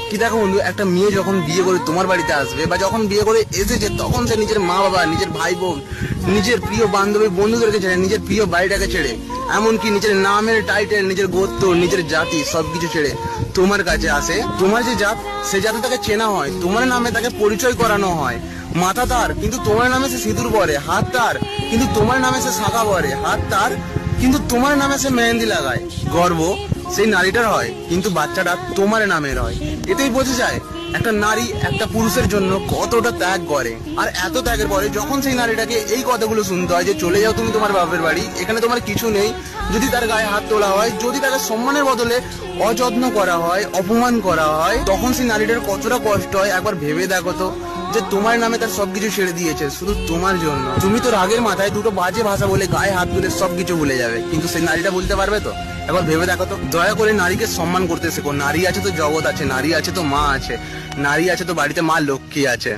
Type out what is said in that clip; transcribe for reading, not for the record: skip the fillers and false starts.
কি দেখো বন্ধু, একটা মেয়ে যখন বিয়ে করে তোমার বাড়িতে আসবে বা যখন বিয়ে করে এসেছে, তখন সে নিজের মা বাবা, নিজের ভাই বোন, নিজের প্রিয় বান্ধবী বন্ধুদেরকে ছেড়ে, নিজের প্রিয় বাড়িটাকে ছেড়ে, এমনকি নিজের নামের টাইটেল, নিজের গোত্র, নিজের জাতি সবকিছু ছেড়ে তোমার কাছে আসে। তোমার যে জাত, সে জাতে তাকে চেনা হয়, তোমার নামে তাকে পরিচয় করানো হয়। মাথা তার, কিন্তু তোমার নামে সে সিঁদুর পরে। হাত তার, কিন্তু তোমার নামে সে শাঁখা পরে। হাত তার, কিন্তু তোমার নামে সে মেহেন্দি লাগায়। গর্ব সেই নারীটার হয়, কিন্তু বাচ্চাটা তোমার নামের হয়। এতেই বোঝা যায় একটা নারী একটা পুরুষের জন্য কতটা ত্যাগ করে। আর এত ত্যাগের পরে যখন সেই নারীটাকে এই কথাগুলো শুনতে হয় যে চলে যাও তুমি তোমার বাপের বাড়ি, এখানে তোমার কিছু নেই, যদি তার গায়ে হাত তোলা হয়, যদি তাকে সম্মানের বদলে অযত্ন করা হয়, অপমান করা হয়, তখন সেই নারীটার কতটা কষ্ট হয় একবার ভেবে দেখো তো। যে তোমার নামে তার সবকিছু ছেড়ে দিয়েছে শুধু তোমার জন্য। তুমি তো রাগের মাথায় দুটো বাজে ভাষা বলে গায়ে হাত তুলে সবকিছু ভুলে যাবে, কিন্তু সেই নারীটা বলতে পারবে তো? একবার ভেবে দেখো তো। দয়া করে নারীকে সম্মান করতে শেখো। নারী আছে তো জগৎ আছে, নারী আছে তো মা আছে, নারী আছে তো বাড়িতে মা লক্ষ্মী আছে।